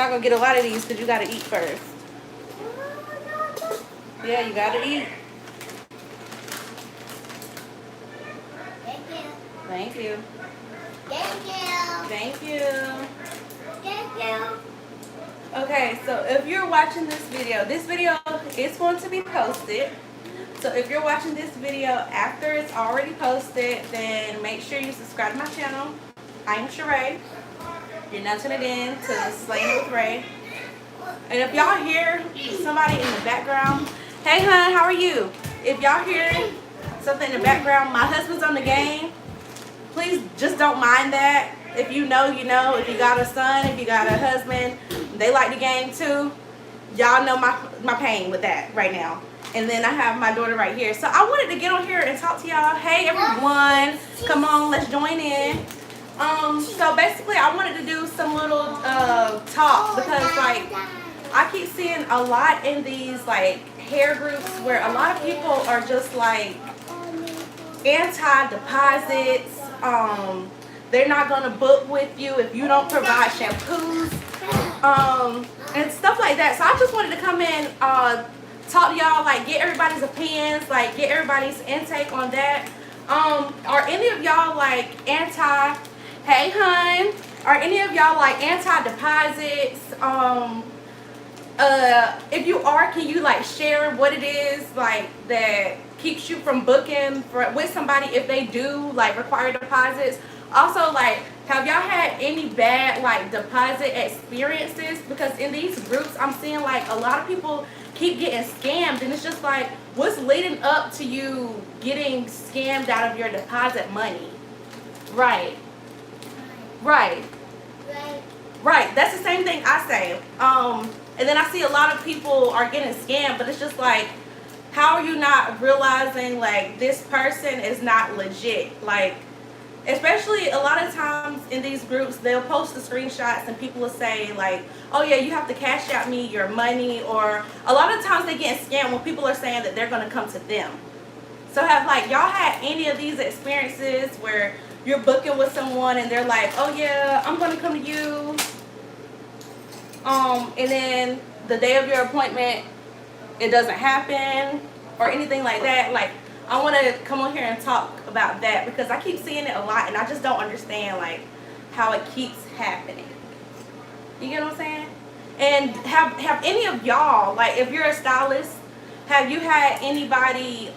not gonna get a lot of these because you gotta eat first. Yeah, you gotta eat. Thank you. Thank you. Thank you. Thank you. Okay, so if you're watching this video is going to be posted. So if you're watching this video after it's already posted, then make sure you subscribe to my channel. I'm Sheree. You're now tuning in to Slaying with Ray. And if y'all hear somebody in the background, hey hon, how are you? If y'all hear something in the background, my husband's on the game. Please just don't mind that. If you know, you know. If you got a son, if you got a husband, they like the game too. Y'all know my pain with that right now. And then I have my daughter right here. So I wanted to get on here and talk to y'all. Hey everyone, come on, let's join in. So basically I wanted to do some little talk because like I keep seeing a lot in these like hair groups where a lot of people are just like anti-deposits. They're not gonna book with you if you don't provide shampoos and stuff like that. So I just wanted to come in, talk to y'all, like get everybody's opinions, like get everybody's intake on that. Are any of y'all like anti, hey hun, are any of y'all like anti-deposits? If you are, can you like share what it is like that keeps you from booking with somebody if they do like require deposits? Also, like, have y'all had any bad like deposit experiences? Because in these groups I'm seeing like a lot of people keep getting scammed, and it's just like, what's leading up to you getting scammed out of your deposit money? Right. That's the same thing I say. And then I see a lot of people are getting scammed, but it's just like, how are you not realizing like this person is not legit? Like, especially a lot of times in these groups, they'll post the screenshots and people will say like, oh yeah, you have to cash out me your money. Or a lot of times they get scammed when people are saying that they're going to come to them. So have like y'all had any of these experiences where you're booking with someone and they're like, oh yeah, I'm going to come to you, and then the day of your appointment it doesn't happen or anything like that? Like, I want to come on here and talk about that because I keep seeing it a lot and I just don't understand like how it keeps happening. You get what I'm saying? And have any of y'all, like if you're a stylist, have you had anybody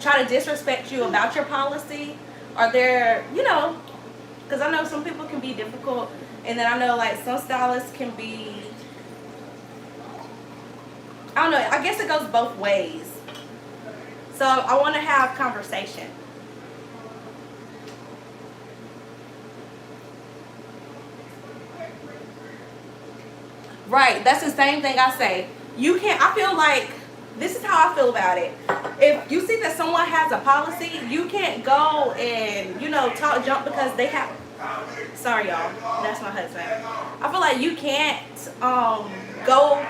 try to disrespect you about your policy? Are there, you know, because I know some people can be difficult, and then I know like some stylists can be, I don't know, I guess it goes both ways. So I want to have conversation. Right, that's the same thing I say. You can't, I feel like, this is how I feel about it. If you see that someone has a policy, you can't go and, you know, talk junk because they have, sorry y'all, that's my husband. I feel like you can't go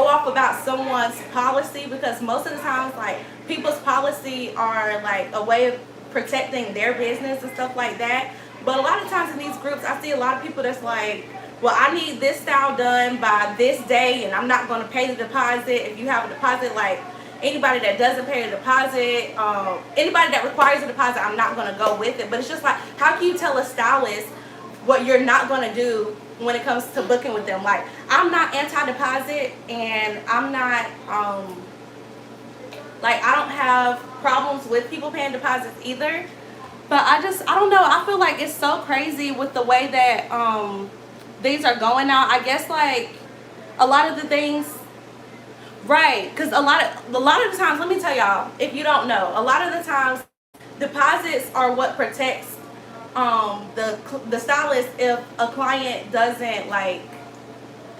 off about someone's policy because most of the times like people's policy are like a way of protecting their business and stuff like that. But a lot of times in these groups I see a lot of people that's like, well, I need this style done by this day and I'm not going to pay the deposit. If you have a deposit, like anybody that doesn't pay a deposit, anybody that requires a deposit, I'm not going to go with it. But it's just like, how can you tell a stylist what you're not going to do when it comes to booking with them? Like, I'm not anti-deposit and I'm not like, I don't have problems with people paying deposits either, but I don't know, I feel like it's so crazy with the way that things are going out. I guess like a lot of the things, right, because a lot of the times, let me tell y'all, if you don't know, a lot of the times deposits are what protects the stylist if a client doesn't like,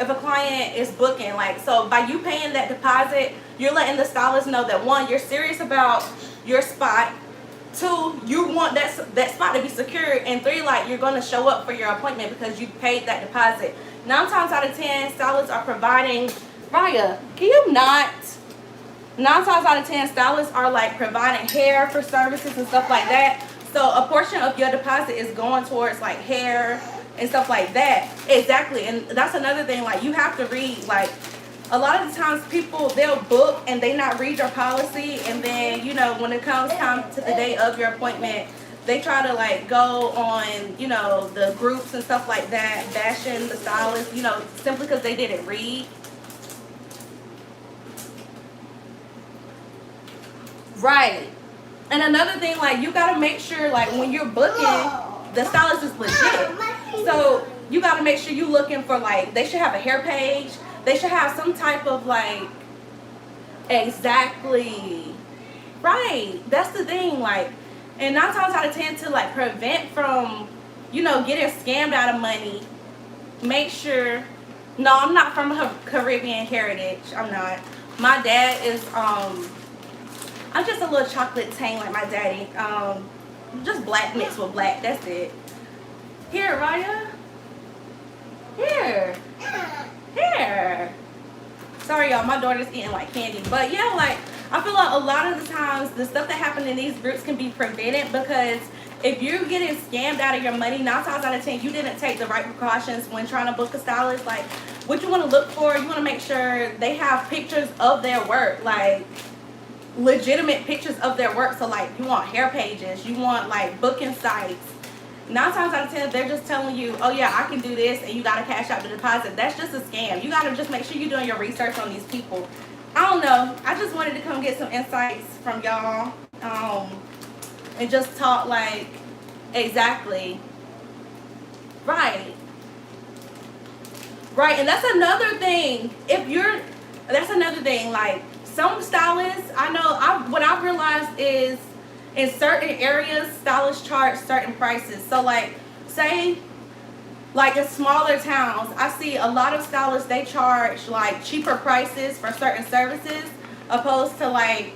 if a client is booking, like, so by you paying that deposit, you're letting the stylist know that one, you're serious about your spot, two, you want that spot to be secured, and three, like, you're going to show up for your appointment because you paid that deposit. 9 times out of 10, stylists are providing, Raya, can you not? 9 times out of 10, stylists are like providing hair for services and stuff like that. So a portion of your deposit is going towards like hair, and stuff like that. Exactly. And that's another thing, like you have to read, like a lot of the times people, they'll book and they not read your policy, and then, you know, when it comes time to the day of your appointment, they try to like go on, you know, the groups and stuff like that, bashing the stylist, you know, simply because they didn't read. Right. And another thing, like you gotta make sure, like when you're booking, the stylist is legit. So you gotta make sure you looking for, like, they should have a hair page. They should have some type of like, exactly. Right. That's the thing, like, and 9 times out of 10, to like prevent from, you know, getting scammed out of money, make sure. No, I'm not from a Caribbean heritage. I'm not. My dad is I'm just a little chocolate tang like my daddy. Just black mixed with black. That's it. Here, Raya. Here. Here. Sorry, y'all. My daughter's eating like candy. But yeah, like I feel like a lot of the times the stuff that happens in these groups can be prevented, because if you're getting scammed out of your money, 9 times out of 10, you didn't take the right precautions when trying to book a stylist. Like, what you want to look for, you want to make sure they have pictures of their work, like legitimate pictures of their work. So like you want hair pages, you want like booking sites. 9 times out of 10, they're just telling you, oh yeah, I can do this, and you got to cash out the deposit. That's just a scam. You got to just make sure you're doing your research on these people. I don't know. I just wanted to come get some insights from y'all, and just talk, like, exactly. Right. Right, and that's another thing. That's another thing, like, some stylists, I know, what I've realized is in certain areas, stylists charge certain prices. So like, say, like in smaller towns, I see a lot of stylists, they charge like cheaper prices for certain services, opposed to like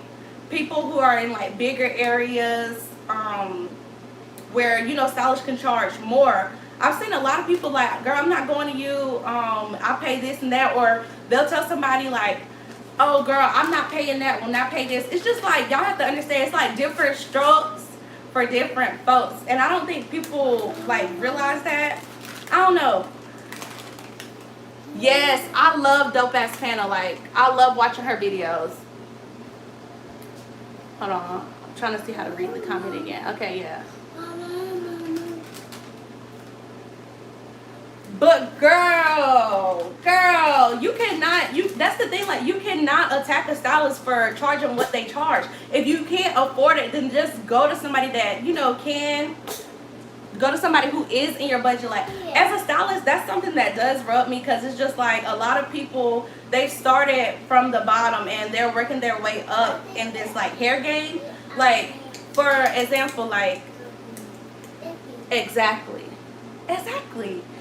people who are in like bigger areas, where, you know, stylists can charge more. I've seen a lot of people like, girl, I'm not going to you, I pay this and that, or they'll tell somebody like, oh girl, I'm not paying that when I pay this. It's just like, y'all have to understand, it's like different strokes for different folks, and I don't think people like realize that. I don't know. Yes, I love Dope Ass Panel. Like, I love watching her videos. Hold on, I'm trying to see how to read the comment again. Okay, yeah. But girl, you cannot, that's the thing, like, you cannot attack a stylist for charging what they charge. If you can't afford it, then just go to somebody that, you know, can. Go to somebody who is in your budget. Like, as a stylist, that's something that does rub me, because it's just like a lot of people, they've started from the bottom and they're working their way up in this like hair game. Like, for example, like, exactly.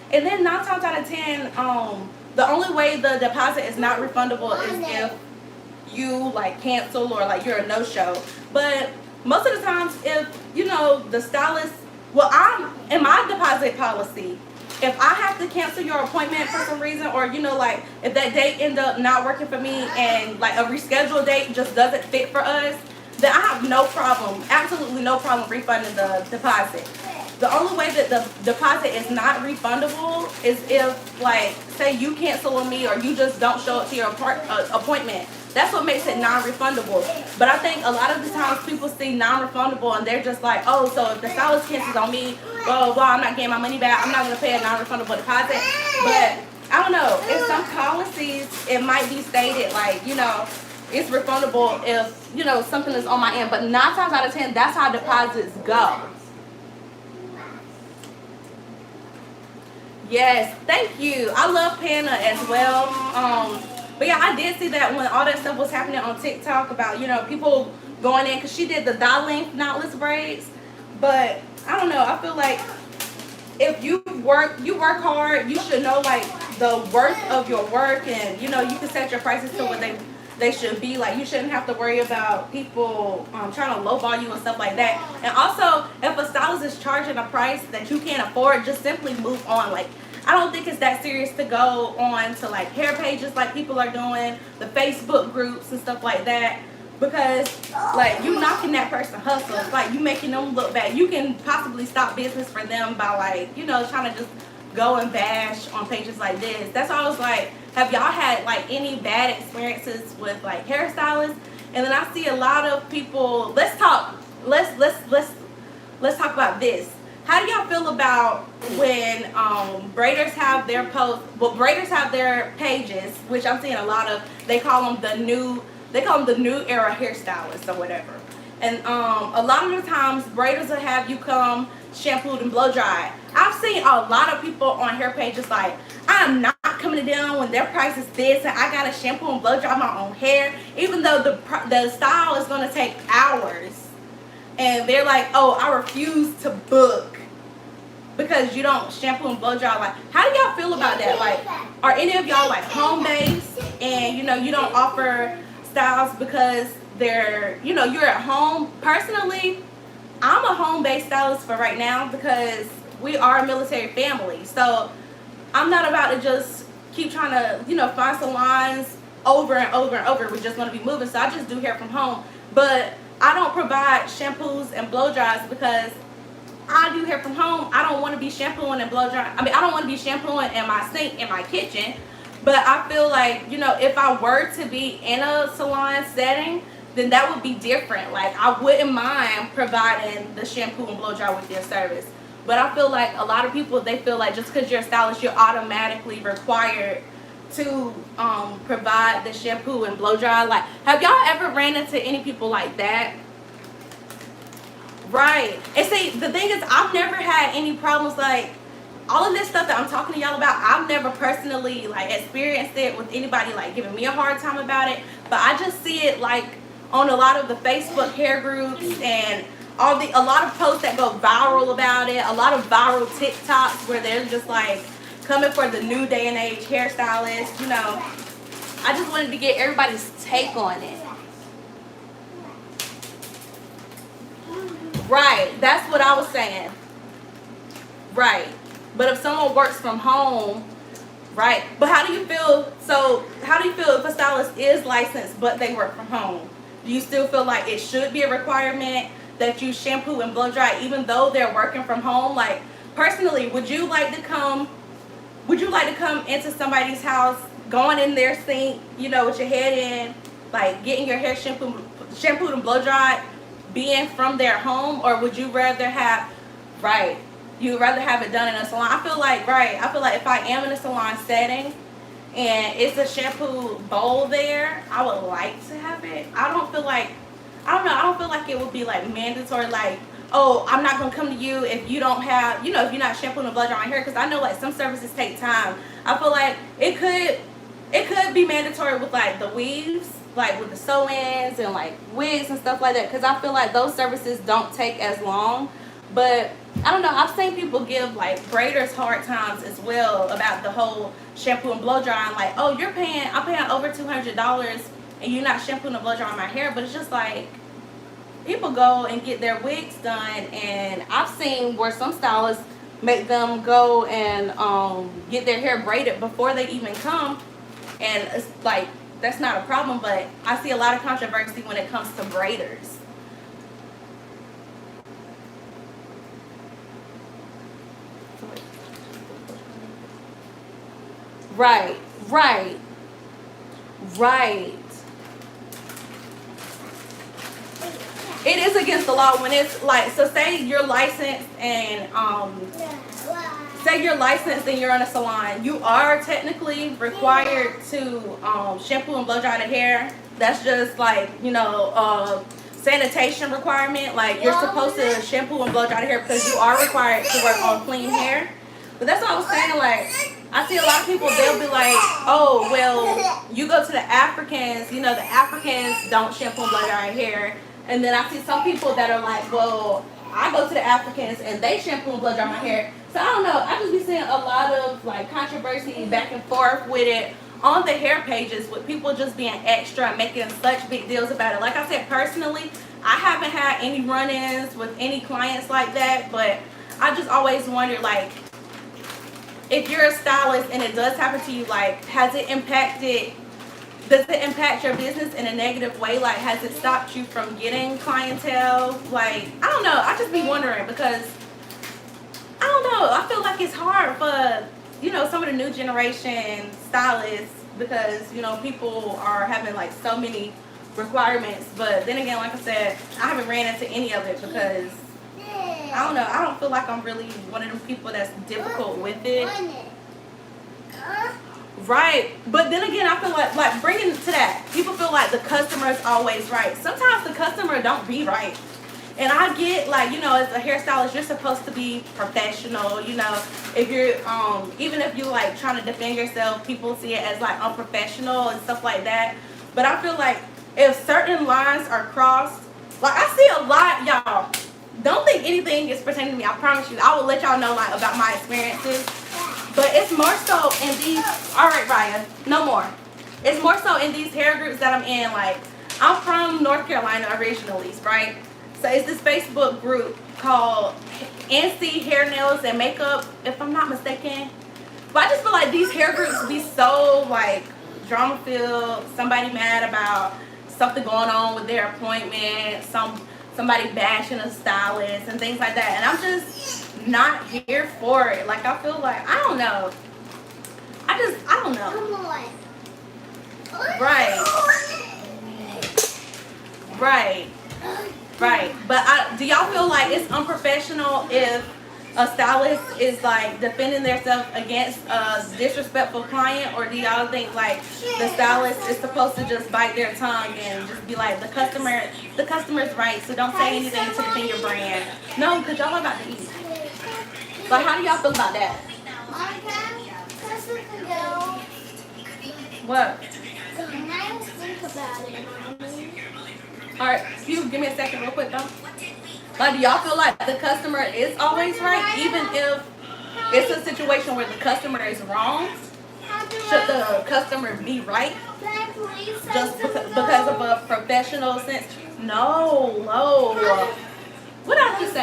And then 9 times out of 10, the only way the deposit is not refundable is if you like cancel or like you're a no-show. But most of the times, if, you know, the stylist, well, I'm in my deposit policy, if I have to cancel your appointment for some reason, or, you know, like if that date end up not working for me and like a rescheduled date just doesn't fit for us, then I have no problem, absolutely no problem refunding the deposit. The only way that the deposit is not refundable is if, like, say you cancel on me or you just don't show up to your appointment. That's what makes it non-refundable. But I think a lot of the times people see non-refundable and they're just like, oh, so if the stylist cancels on me, blah, blah, blah, I'm not getting my money back, I'm not going to pay a non-refundable deposit. But I don't know. In some policies, it might be stated like, you know, it's refundable if, you know, something is on my end. But 9 times out of 10, that's how deposits go. Yes, thank you. I love Panna as well. But yeah, I did see that when all that stuff was happening on TikTok about, you know, people going in, because she did the thigh length knotless braids. But I don't know, I feel like if you work hard, you should know like the worth of your work, and, you know, you can set your prices to what they should be. Like, you shouldn't have to worry about people trying to lowball you and stuff like that. And also, if a stylist is charging a price that you can't afford, just simply move on. Like, I don't think it's that serious to go on to like hair pages like people are doing, the Facebook groups and stuff like that, because like you knocking that person hustle. It's like you making them look bad. You can possibly stop business for them by, like, you know, trying to just go and bash on pages like this. That's why I was like, have y'all had like any bad experiences with like hairstylists? And then I see a lot of people. Let's talk about this. How do y'all feel about when braiders have their posts? Well, braiders have their pages, which I'm seeing a lot of. They call them the new era hairstylists or whatever. And a lot of the times, braiders will have you come shampooed and blow dried. I've seen a lot of people on hair pages like, I'm not coming down when their price is this, and I gotta shampoo and blow dry my own hair, even though the style is gonna take hours. And they're like, oh, I refuse to book because you don't shampoo and blow dry. Like, how do y'all feel about that? Like, are any of y'all like home based and you don't offer styles because they're you're at home? Personally, I'm a home based stylist for right now because we are a military family. So I'm not about to just keep trying to find salons over and over and over. We're just going to be moving. So I just do hair from home. But I don't provide shampoos and blow dries because I do hair from home. I don't want to be shampooing and blow drying. I mean, I don't want to be shampooing in my sink in my kitchen. But I feel like, if I were to be in a salon setting, then that would be different. Like, I wouldn't mind providing the shampoo and blow dry with your service. But I feel like a lot of people, they feel like just because you're a stylist, you're automatically required to provide the shampoo and blow dry. Like, have y'all ever ran into any people like that? Right. And see, the thing is, I've never had any problems. Like, all of this stuff that I'm talking to y'all about, I've never personally like experienced it with anybody like giving me a hard time about it. But I just see it like on a lot of the Facebook hair groups and a lot of posts that go viral about it. A lot of viral TikToks where they're just like coming for the new day and age hairstylist. I just wanted to get everybody's take on it. Right, that's what I was saying. Right. But if someone works from home, right? But how do you feel? So how do you feel if a stylist is licensed but they work from home? Do you still feel like it should be a requirement that you shampoo and blow dry even though they're working from home? Like, personally, would you like to come into somebody's house, going in their sink, with your head in, like getting your hair shampooed and blow dried, being from their home? Or would you rather have you'd rather have it done in a salon? I feel like if I am in a salon setting and it's a shampoo bowl there, I would like to have it. I don't feel like it would be like mandatory, like, oh, I'm not gonna come to you if you don't have, if you're not shampooing and blow drying my hair, because I know like some services take time. I feel like it could be mandatory with like the weaves, like with the sew-ins and like wigs and stuff like that, because I feel like those services don't take as long. But I don't know, I've seen people give like braiders hard times as well about the whole shampoo and blow drying. Like, oh, I'm paying over $200 and you're not shampooing and blow drying my hair. But it's just like, people go and get their wigs done, and I've seen where some stylists make them go and get their hair braided before they even come, and it's like, that's not a problem. But I see a lot of controversy when it comes to braiders. Right. It is against the law when it's like, so say you're licensed and you're in a salon, you are technically required to shampoo and blow dry the hair. That's just like, sanitation requirement. Like, you're supposed to shampoo and blow dry the hair because you are required to work on clean hair. But that's what I was saying. Like, I see a lot of people, they'll be like, oh, well, you go to the Africans, the Africans don't shampoo and blow dry hair. And then I see some people that are like, well, I go to the Africans and they shampoo and blow dry my hair. So I don't know. I just be seeing a lot of like controversy back and forth with it on the hair pages, with people just being extra and making such big deals about it. Like I said, personally, I haven't had any run-ins with any clients like that, but I just always wonder, like, if you're a stylist and it does happen to you, like, does it impact your business in a negative way? Like, has it stopped you from getting clientele? Like, I don't know. I just be wondering because, I don't know. I feel like it's hard for, you know, some of the new generation stylists because, you know, people are having like so many requirements. But then again, like I said, I haven't ran into any of it because I don't know. I don't feel like I'm really one of them people that's difficult with it. Right. But then again, I feel like bringing it to that, people feel like the customer is always right. Sometimes the customer don't be right. And I get, like, you know, as a hairstylist, you're supposed to be professional, you know. If you're, even if you're, like, trying to defend yourself, people see it as, like, unprofessional and stuff like that. But I feel like if certain lines are crossed, like, I see a lot, y'all. Don't think anything is pertaining to me. I promise you. I will let y'all know, like, about my experiences. But it's more so in these, all right, Ryan, no more. It's more so in these hair groups that I'm in. Like, I'm from North Carolina originally, right? So it's this Facebook group called NC Hair, Nails, and Makeup, if I'm not mistaken. But I just feel like these hair groups be so, like, drama-filled. Somebody mad about something going on with their appointment. Somebody bashing a stylist and things like that. And I'm just not here for it. Like, I feel like, I don't know. I don't know. Come on. Right. But do y'all feel like it's unprofessional if a stylist is like defending themselves against a disrespectful client, or do y'all think like the stylist is supposed to just bite their tongue and just be like, the customer's right, so don't say anything to defend your brand? No, because y'all are about to eat. But how do y'all feel about that? What? Alright, you give me a second real quick though. Like, do y'all feel like the customer is always right, even if it's a situation where the customer is wrong? Should the customer be right? Just because of a professional sense? No. What did I just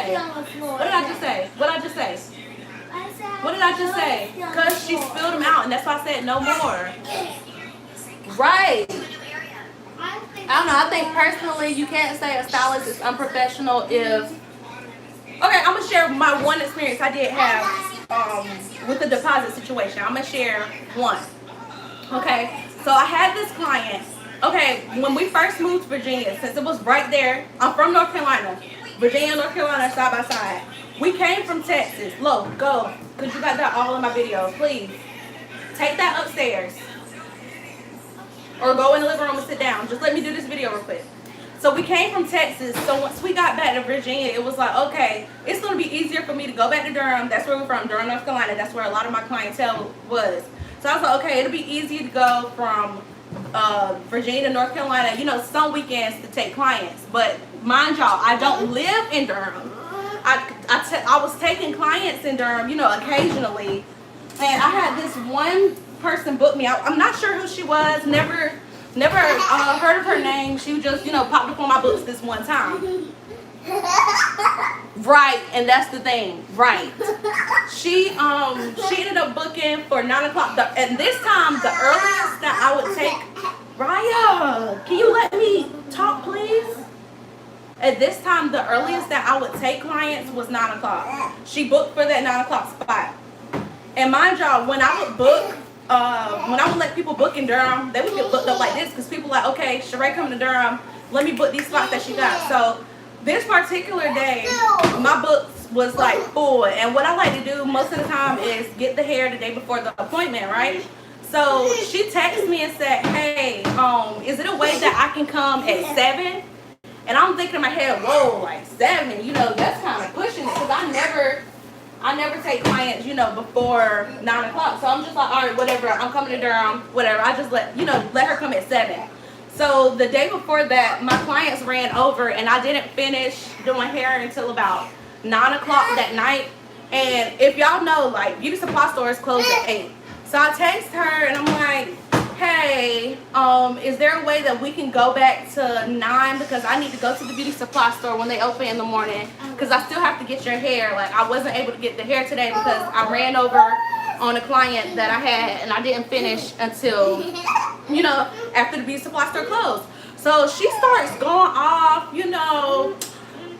say? Because she spilled them out, and that's why I said no more. Right. I don't know. I think personally, you can't say a stylist is unprofessional if. Okay, I'm gonna share my one experience I did have with the deposit situation. I'm gonna share one. Okay, so I had this client. Okay, when we first moved to Virginia, since it was right there, I'm from North Carolina. Virginia and North Carolina side by side. We came from Texas. Look, go, cause you got that all in my videos. Please take that upstairs. Or go in the living room and sit down. Just let me do this video real quick. So we came from Texas. So once we got back to Virginia, it was like, okay, it's going to be easier for me to go back to Durham. That's where we're from, Durham, North Carolina. That's where a lot of my clientele was. So I was like, okay, it'll be easy to go from Virginia to North Carolina, you know, some weekends to take clients. But mind y'all, I don't live in Durham. I was taking clients in Durham, you know, occasionally. And I had this one person book me out. I'm not sure who she was. Never heard of her name. She just, you know, popped up on my books this one time. Right, and that's the thing. Right. She ended up booking for 9 o'clock. And this time, the earliest that I would take. Raya, can you let me talk, please? At this time, the earliest that I would take clients was 9 o'clock. She booked for that 9 o'clock spot. And mind y'all, when I would book, when I would let people book in Durham, they would get booked up like this because people like, okay, Sheree coming to Durham, let me book these spots that she got. So this particular day, my books was like full. And what I like to do most of the time is get the hair the day before the appointment, right? So she texted me and said, hey, is it a way that I can come at 7? And I'm thinking in my head, whoa, like 7, you know, that's kind of pushing it because I never take clients, you know, before 9 o'clock. So I'm just like, all right, whatever. I'm coming to Durham, whatever. I just let her come at 7. So the day before that, my clients ran over, and I didn't finish doing hair until about 9 o'clock that night. And if y'all know, like, beauty supply stores close at 8. So I text her, and I'm like, hey, is there a way that we can go back to 9 because I need to go to the beauty supply store when they open in the morning because I still have to get your hair. Like, I wasn't able to get the hair today because I ran over on a client that I had and I didn't finish until, you know, after the beauty supply store closed. So she starts going off, you know,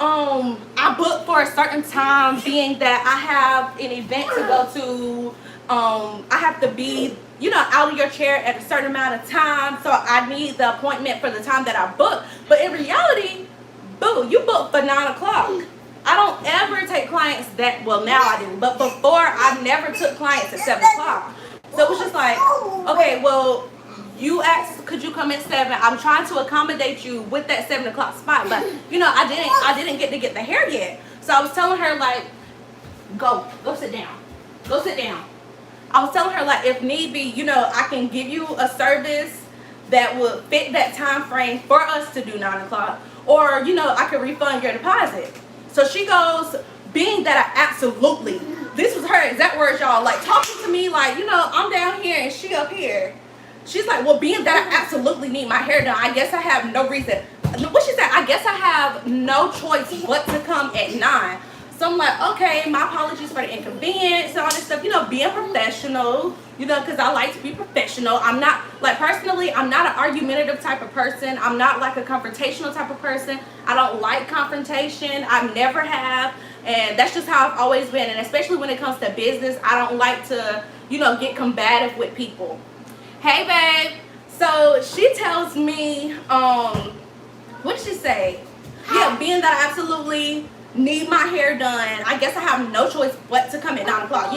I I book for a certain time, being that I have an event to go to. I have to be, out of your chair at a certain amount of time, so I need the appointment for the time that I book. But in reality, boo, you book for 9 o'clock. I don't ever take clients well, now I do, but before I never took clients at 7 o'clock. So it was just like, okay, well, you asked, could you come at 7? I'm trying to accommodate you with that 7 o'clock spot, but I didn't get the hair yet. So I was telling her, like, go sit down. Go sit down. I was telling her, like, if need be, I can give you a service that would fit that time frame for us to do 9 o'clock, or, I could refund your deposit. So she goes, being that I absolutely, this was her exact words, y'all, like, talking to me like, I'm down here and she up here. She's like, well, being that I absolutely need my hair done, I guess I have no reason. What she said, I guess I have no choice but to come at 9. So I'm like, okay, my apologies for the inconvenience and all this stuff, being professional, because I like to be professional. I'm not, like, personally, I'm not an argumentative type of person. I'm not like a confrontational type of person. I don't like confrontation. I never have. And that's just how I've always been. And especially when it comes to business, I don't like to, get combative with people. Hey, babe. So she tells me, what did she say? Yeah, being that I absolutely need my hair done, I guess I have no choice but to come at 9 o'clock,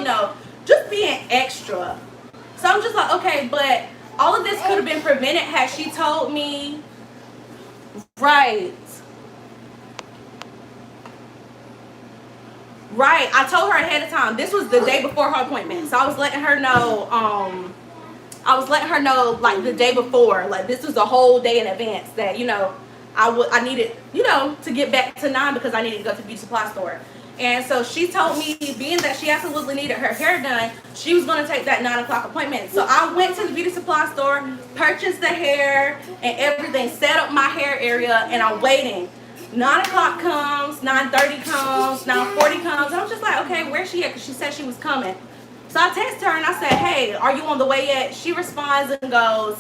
just being extra. So I'm just like, okay, but all of this could have been prevented had she told me, right, I told her ahead of time. This was the day before her appointment, so I was letting her know, like, the day before, like, this was a whole day in advance that, I needed, to get back to 9 because I needed to go to the beauty supply store. And so she told me, being that she absolutely needed her hair done, she was going to take that 9 o'clock appointment. So I went to the beauty supply store, purchased the hair and everything, set up my hair area, and I'm waiting. 9 o'clock comes, 9:30 comes, 9:40 comes, and I'm just like, okay, where's she at? Because she said she was coming. So I text her and I said, hey, are you on the way yet? She responds and goes,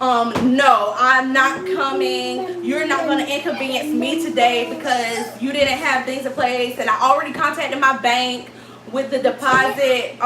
no, I'm not coming. You're not going to inconvenience me today because you didn't have things in place. And I already contacted my bank with the deposit,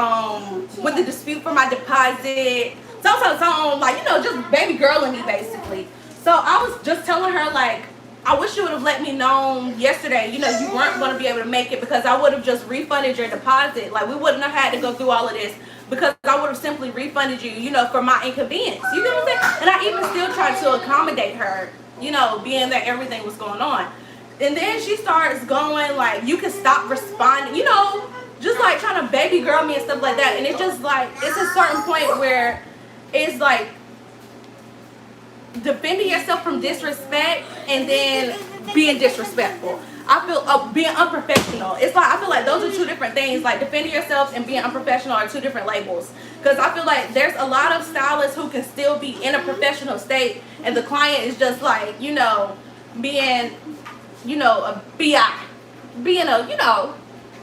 with the dispute for my deposit. So, like, just baby girling me basically. So I was just telling her, like, I wish you would have let me know yesterday, you weren't going to be able to make it, because I would have just refunded your deposit. Like, we wouldn't have had to go through all of this, because I would have simply refunded you, for my inconvenience. You know what I'm saying? And I even still tried to accommodate her, being that everything was going on. And then she starts going, like, you can stop responding, just like trying to baby girl me and stuff like that. And it's just like, it's a certain point where it's like defending yourself from disrespect and then being disrespectful. I feel being unprofessional. It's like, I feel like those are two different things. Like, defending yourself and being unprofessional are two different labels. Because I feel like there's a lot of stylists who can still be in a professional state, and the client is just like, being, a BI. Being a,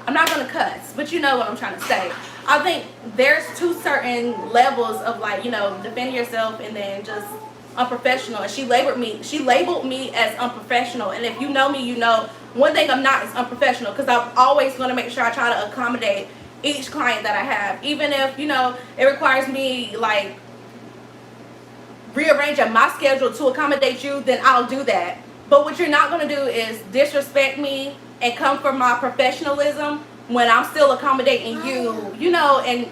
I'm not going to cuss, but you know what I'm trying to say. I think there's two certain levels of, like, defending yourself and then just unprofessional. And she labeled me as unprofessional. And if you know me, one thing I'm not is unprofessional, because I'm always going to make sure I try to accommodate each client that I have, even if it requires me, like, rearranging my schedule to accommodate you, then I'll do that. But what you're not going to do is disrespect me and come for my professionalism when I'm still accommodating you, and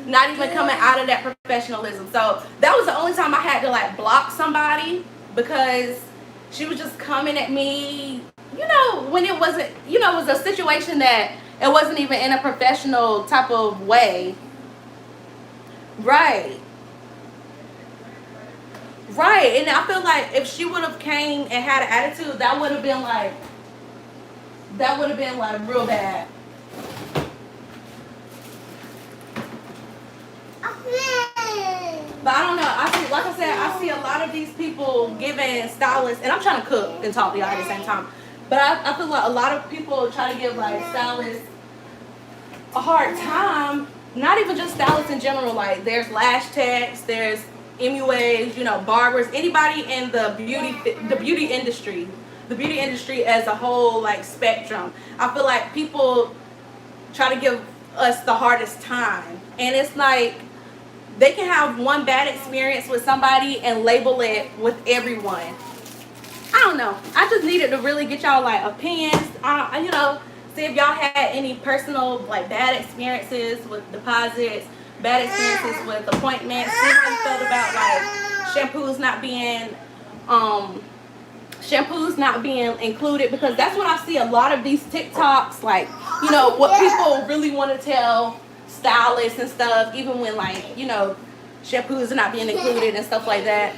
not even coming out of that professionalism. So that was the only time I had to, like, block somebody, because she was just coming at me, when it wasn't, it was a situation that it wasn't even in a professional type of way. Right. And I feel like if she would have came and had an attitude, that would have been like real bad. But I don't know. Like I said, I see a lot of these people giving stylists, and I'm trying to cook and talk to y'all at the same time. But I feel like a lot of people try to give, like, stylists a hard time. Not even just stylists in general. Like, there's lash techs, there's MUAs, barbers, anybody in the beauty industry. the beauty industry as a whole, like, spectrum. I feel like people try to give us the hardest time, and it's like they can have one bad experience with somebody and label it with everyone. I don't know. I just needed to really get y'all, like, opinions. You know, see if y'all had any personal, like, bad experiences with deposits, bad experiences with appointments. See how you felt about, like, shampoos not being included, because that's what I see a lot of these TikToks, like, you know, what people really want to tell stylists and stuff, even when, like, you know, shampoos are not being included and stuff like that.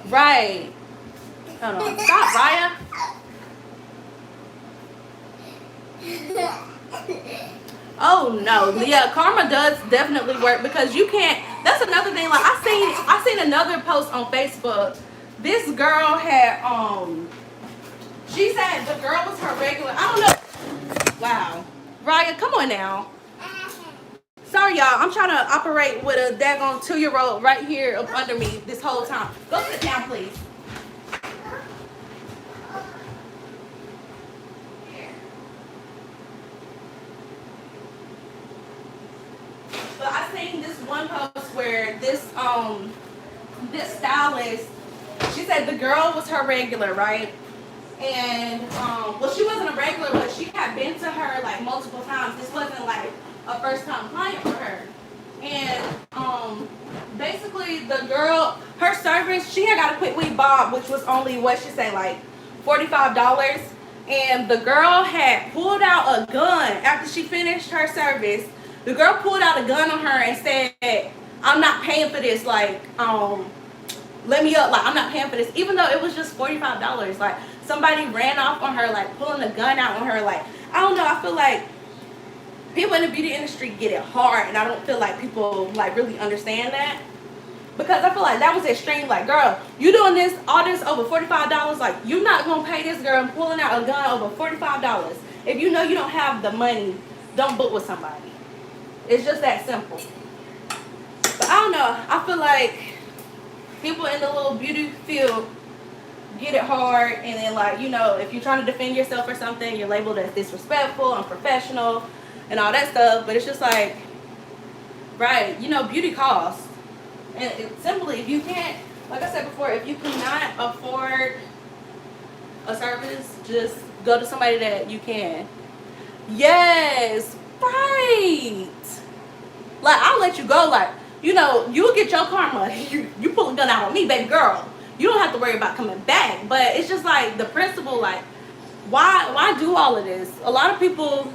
Right. Hold on. Stop, Raya. Oh no. Yeah, karma does definitely work, because you can't. That's another thing. Like, I seen another post on Facebook. This girl had she said the girl was her regular. I don't know. Wow. Raya, come on now. Sorry, y'all. I'm trying to operate with a daggone 2-year-old right here up under me this whole time. Go sit down, please. But I seen this one post where this stylist, she said the girl was her regular, right? And well, she wasn't a regular, but she had been to her, like, multiple times. This wasn't like a first time client for her. And basically the girl, her service, she had got a quick weave bob, which was only, what she say, like $45. And the girl had pulled out a gun after she finished her service. The girl pulled out a gun on her and said, I'm not paying for this, like, let me up, like, I'm not paying for this, even though it was just $45. Like, somebody ran off on her, like, pulling a gun out on her. Like, I don't know, I feel like people in the beauty industry get it hard, and I don't feel like people, like, really understand that, because I feel like that was extreme. Like, girl, you doing this, all this over $45, like, you're not gonna pay this girl and pulling out a gun over $45. If you know you don't have the money, don't book with somebody. It's just that simple. But I don't know, I feel like people in the little beauty field get it hard, and then, like, you know, if you're trying to defend yourself or something, you're labeled as disrespectful, unprofessional, and all that stuff. But it's just like, right, you know, beauty costs. And simply, if you can't, like I said before, if you cannot afford a service, just go to somebody that you can. Yes, right. Like, I'll let you go. Like, you know, you'll get your karma. You pull a gun out on me, baby girl. You don't have to worry about coming back. But it's just like the principle, like, why do all of this? A lot of people,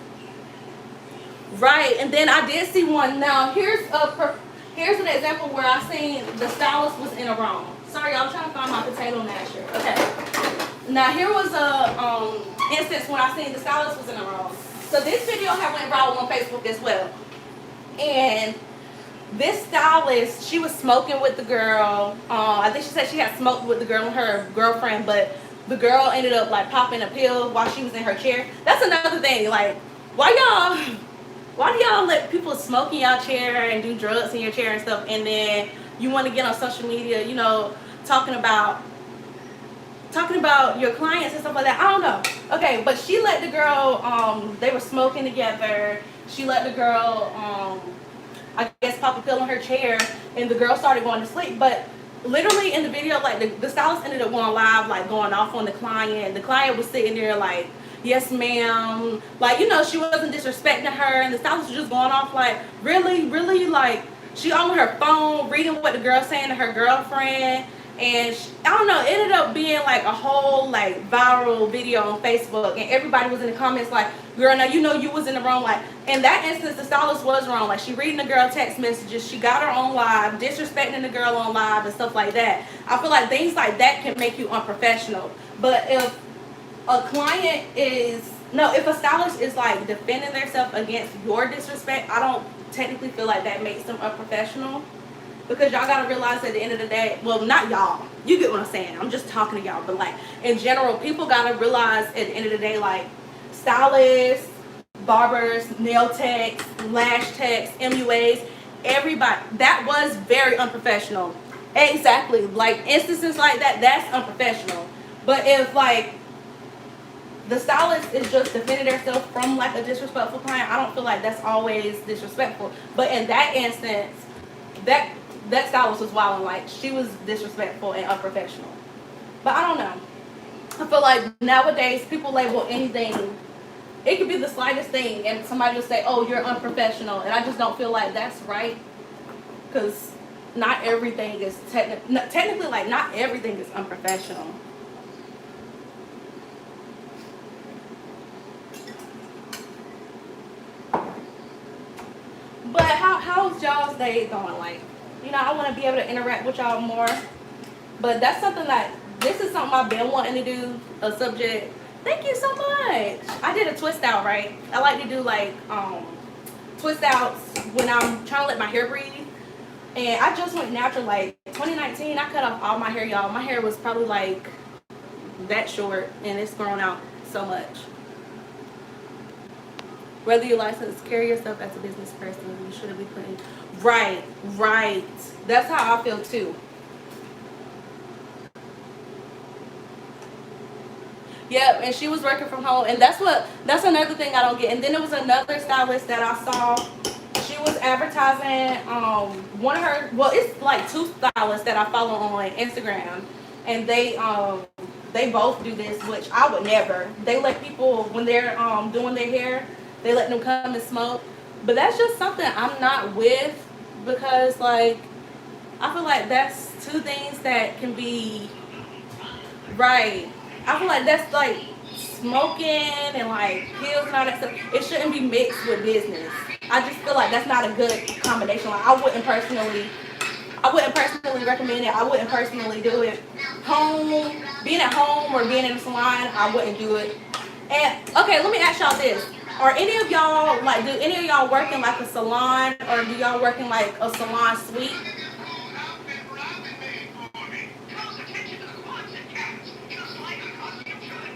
right? And then I did see one. Now, here's an example where I seen the stylist was in a wrong. Sorry, I'm trying to find my potato masher. Okay. Now, here was a instance when I seen the stylist was in a wrong. So this video had went viral on Facebook as well. And this stylist, she was smoking with the girl. I think she said she had smoked with the girl and her girlfriend, but the girl ended up, like, popping a pill while she was in her chair. That's another thing. Like, why do y'all let people smoke in your chair and do drugs in your chair and stuff, and then you want to get on social media, you know, talking about your clients and stuff like that? I don't know. Okay, but she let the girl, they were smoking together. She let the girl, I guess, pop a pill in her chair, and the girl started going to sleep. But literally in the video, like, the stylist ended up going live, like, going off on the client. The client was sitting there like, yes, ma'am. Like, you know, she wasn't disrespecting her, and the stylist was just going off like, really, really, like, she on her phone reading what the girl's saying to her girlfriend. And I don't know, it ended up being like a whole, like, viral video on Facebook, and everybody was in the comments like, girl, now you know you was in the wrong. Like, in that instance, the stylist was wrong. Like, she reading the girl text messages, she got her on live, disrespecting the girl on live and stuff like that. I feel like things like that can make you unprofessional. But if a client if a stylist is, like, defending themselves against your disrespect, I don't technically feel like that makes them unprofessional. Because y'all gotta realize at the end of the day, well, not y'all, you get what I'm saying, I'm just talking to y'all, but, like, in general, people gotta realize at the end of the day, like, stylists, barbers, nail techs, lash techs, MUAs, everybody, that was very unprofessional. Exactly. Like instances like that, that's unprofessional. But if like the stylist is just defending themselves from like a disrespectful client, I don't feel like that's always disrespectful. But in that instance, that that stylist was wilding, like she was disrespectful and unprofessional. But I don't know. I feel like nowadays people label anything. It could be the slightest thing, and somebody will say, "Oh, you're unprofessional," and I just don't feel like that's right, because not everything is technically like not everything is unprofessional. But how's y'all's day going? Like, I want to be able to interact with y'all more. But that's something that this is something I've been wanting to do. A subject. Thank you so much. I did a twist out, right? I like to do like twist outs when I'm trying to let my hair breathe. And I just went natural. Like 2019, I cut off all my hair, y'all. My hair was probably like that short, and it's grown out so much. Whether you license, carry yourself as a business person, you shouldn't be putting. Right, right. That's how I feel too. Yep, and she was working from home, and that's another thing I don't get. And then there was another stylist that I saw. She was advertising one of her. Well, it's like two stylists that I follow on Instagram, and they both do this, which I would never. They let people when they're doing their hair, they let them come and smoke. But that's just something I'm not with, because like I feel like that's two things that can be right. I feel like that's like smoking and like pills and all that stuff. It shouldn't be mixed with business. I just feel like that's not a good combination. Like I wouldn't personally recommend it. I wouldn't personally do it. Being at home or being in a salon, I wouldn't do it. And okay, let me ask y'all this: Are any of y'all like? Do any of y'all work in like a salon, or do y'all work in like a salon suite?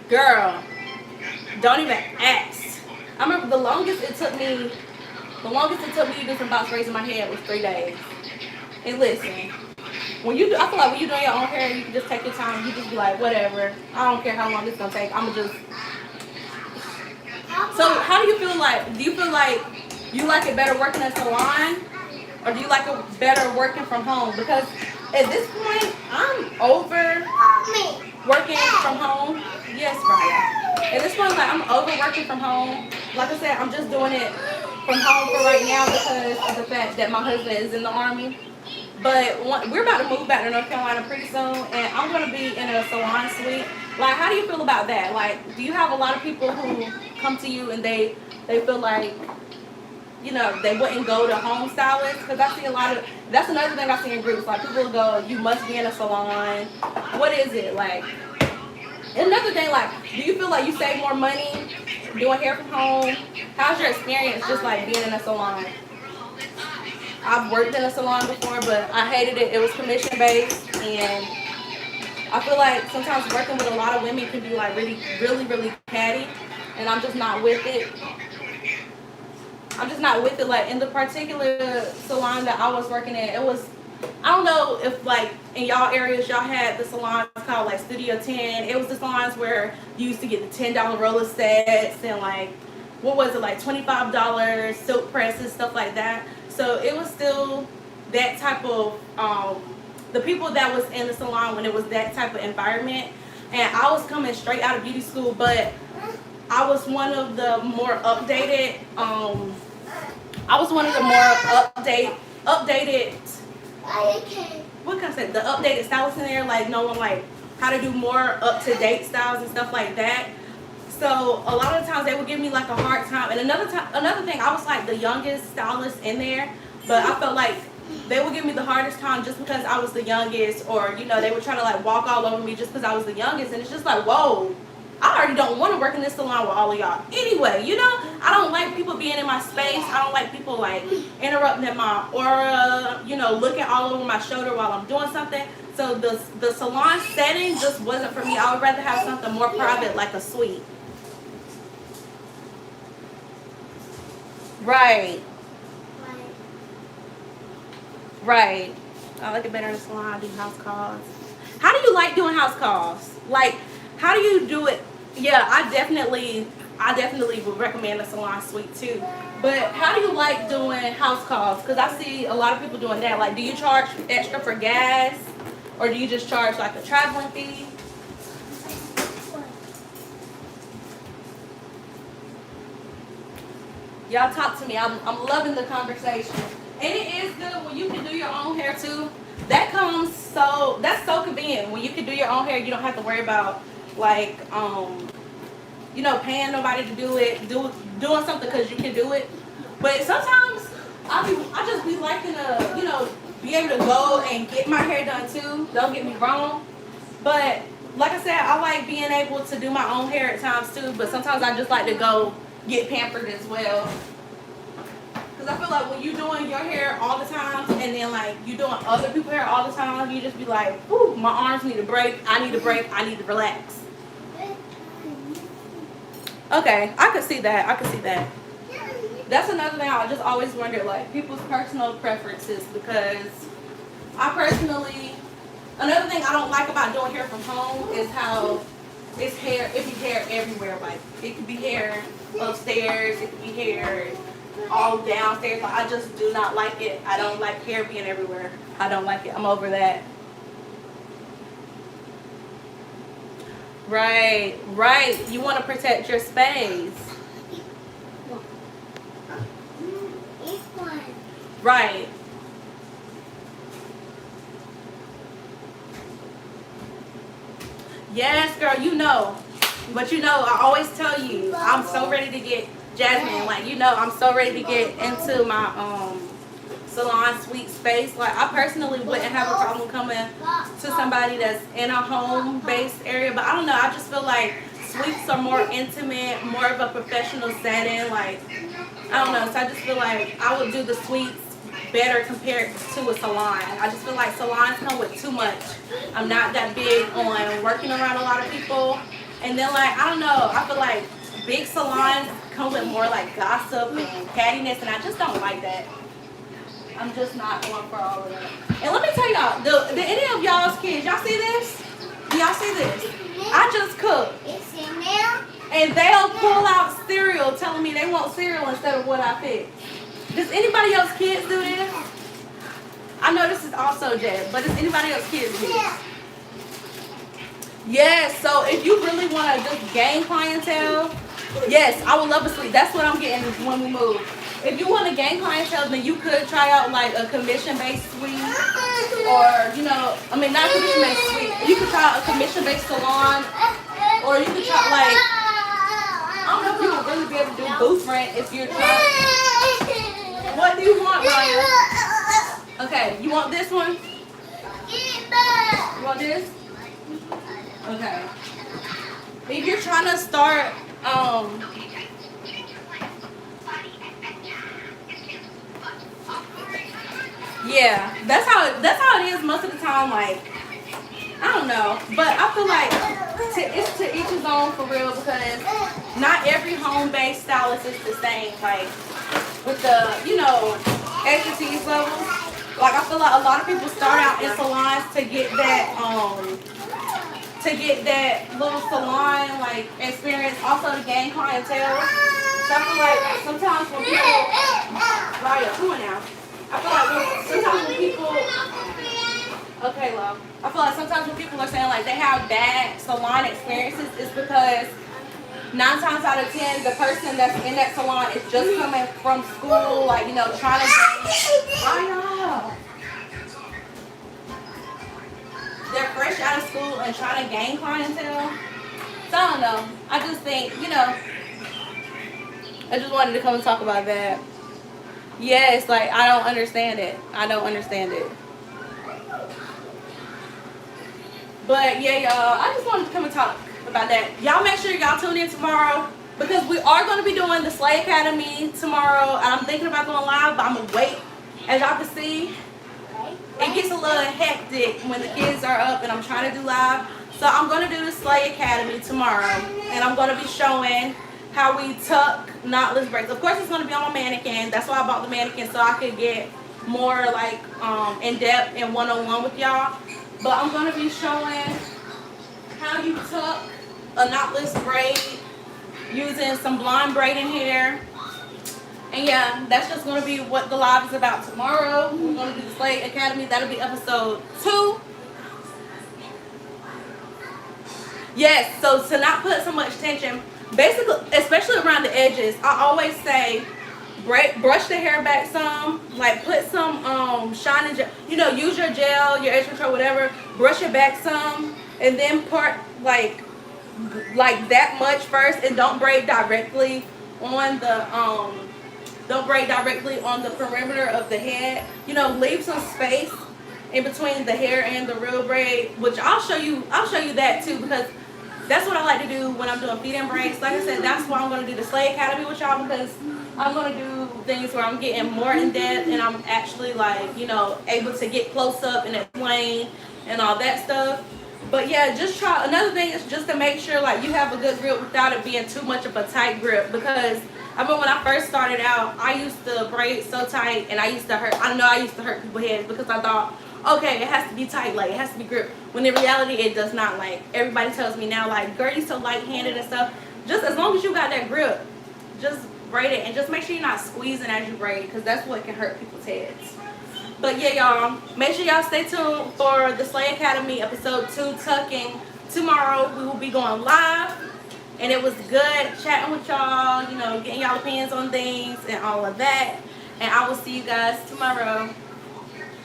Girl, don't even ask. I remember the longest it took me to do some box braids in my head was 3 days. And listen, I feel like when you doing your own hair, you can just take your time. You just be like, whatever. I don't care how long it's gonna take. I'm gonna just. So, how do you feel like? Do you feel like you like it better working in a salon, or do you like it better working from home? Because at this point, I'm over working from home. Yes, Raya. At this point, like I'm over working from home. Like I said, I'm just doing it from home for right now because of the fact that my husband is in the army. But we're about to move back to North Carolina pretty soon, and I'm going to be in a salon suite. Like, how do you feel about that? Like, do you have a lot of people who come to you and they feel like, they wouldn't go to home stylists? Because I see a lot of, that's another thing I see in groups. Like, people go, you must be in a salon. What is it? Like, another thing, like, do you feel like you save more money doing hair from home? How's your experience just like being in a salon? I've worked in a salon before, but I hated it. It was commission based, and I feel like sometimes working with a lot of women can be like really, really, really catty, and I'm just not with it. I'm just not with it. Like in the particular salon that I was working at, it was, I don't know if like in y'all areas y'all had the salons called like Studio 10. It was the salons where you used to get the $10 roller sets and like, what was it, like $25 silk presses, stuff like that. So it was still that type of, the people that was in the salon when it was that type of environment. And I was coming straight out of beauty school, but I was one of the more updated, updated, what can I say, the updated stylists in there, like knowing like how to do more up-to-date styles and stuff like that. So a lot of the times they would give me like a hard time. And another thing, I was like the youngest stylist in there, but I felt like they would give me the hardest time just because I was the youngest, or they would try to like walk all over me just because I was the youngest. And it's just like, whoa, I already don't want to work in this salon with all of y'all anyway. I don't like people being in my space. I don't like people like interrupting my aura, looking all over my shoulder while I'm doing something. So the salon setting just wasn't for me. I would rather have something more private, like a suite. Right. Right. I like it better in the salon. I do house calls. How do you like doing house calls? Like, how do you do it? Yeah, I definitely would recommend a salon suite too. But how do you like doing house calls? Because I see a lot of people doing that. Like, do you charge extra for gas? Or do you just charge like a traveling fee? Y'all talk to me. I'm loving the conversation. And it is good when you can do your own hair too. That's so convenient. When you can do your own hair, you don't have to worry about like paying nobody to do it, doing something because you can do it. But sometimes I just be liking to, be able to go and get my hair done too. Don't get me wrong. But like I said, I like being able to do my own hair at times too. But sometimes I just like to go get pampered as well. Because I feel like when you're doing your hair all the time and then like you doing other people's hair all the time, you just be like, ooh, my arms need a break. I need a break. I need to relax. Okay, I could see that. That's another thing I just always wondered, like people's personal preferences, because another thing I don't like about doing hair from home is how it be hair everywhere. Like it could be hair upstairs, it could be hair all downstairs. Like I just do not like it. I don't like hair being everywhere. I don't like it. I'm over that. Right. You want to protect your space. Right. Yes, girl, But I always tell you, I'm so ready to get Jasmine. Like, I'm so ready to get into my salon suite space. Like, I personally wouldn't have a problem coming to somebody that's in a home-based area. But I don't know, I just feel like suites are more intimate, more of a professional setting. Like, I don't know. So I just feel like I would do the suites better compared to a salon. I just feel like salons come with too much. I'm not that big on working around a lot of people. And then like, I don't know, I feel like big salons come with more like gossip and cattiness, and I just don't like that. I'm just not going for all of that. And let me tell y'all, do any of y'all's kids, y'all see this? Do y'all see this? I just cooked. And they'll pull out cereal telling me they want cereal instead of what I picked. Does anybody else kids do this? I know this is also Jed, but does anybody else kids do this? Yes, so if you really want to just gain clientele, yes, I would love a suite. That's what I'm getting when we move. If you want to gain clientele, then you could try out like a commission-based suite, or not a commission-based suite. You could try out a commission-based salon, or you could try like, I don't know if you would really be able to do booth rent if you're trying. What do you want, Ryan? Okay, you want this one? You want this? Okay. If you're trying to start, yeah, that's how it is most of the time. Like, I don't know, but I feel like it's to each his own for real, because not every home-based stylist is the same. Like with the expertise levels. Like I feel like a lot of people start out in salons to get that little salon like experience, also to gain clientele. So I feel like sometimes when people, Raya, come on now. I feel like sometimes when people, okay, love. I feel like sometimes when people are saying like they have bad salon experiences, it's because 9 times out of 10, the person that's in that salon is just coming from school, like, trying to gain. They're fresh out of school and trying to gain clientele. So I don't know. I just think, I just wanted to come and talk about that. Yes, like, I don't understand it. But yeah, y'all, I just wanted to come and talk about that. Y'all make sure y'all tune in tomorrow, because we are going to be doing the Slay Academy tomorrow. And I'm thinking about going live, but I'm going to wait. As y'all can see, it gets a little hectic when the kids are up and I'm trying to do live. So I'm going to do the Slay Academy tomorrow. And I'm going to be showing how we tuck knotless braids. Of course, it's going to be on my mannequin. That's why I bought the mannequin, so I could get more like in depth and one-on-one with y'all. But I'm gonna be showing how you tuck a knotless braid using some blonde braiding hair. And yeah, that's just gonna be what the live is about tomorrow. We're gonna do the Slay Academy. That'll be episode 2. Yes, so to not put so much tension, basically, especially around the edges, I always say brush the hair back some, like put some shining gel, use your gel, your edge control, whatever, brush it back some, and then part like that much first, and don't braid directly on the perimeter of the head. Leave some space in between the hair and the real braid, which I'll show you that too, because that's what I like to do when I'm doing feed-in braids. Like I said, that's why I'm going to do the Slay Academy with y'all, because I'm going to do things where I'm getting more in depth and I'm actually able to get close up and explain and all that stuff. But yeah, just try. Another thing is just to make sure you have a good grip without it being too much of a tight grip, because I remember when I first started out, I used to braid so tight and I used to hurt people's heads because I thought, okay, it has to be tight, it has to be grip. When in reality, it does not. Everybody tells me now, girl, you so light-handed and stuff. Just as long as you got that grip, just braid it, and just make sure you're not squeezing as you braid, because that's what can hurt people's heads. But yeah, y'all, make sure y'all stay tuned for the Slay Academy episode 2 tucking. Tomorrow we will be going live, and it was good chatting with y'all, getting y'all opinions on things and all of that. And I will see you guys tomorrow.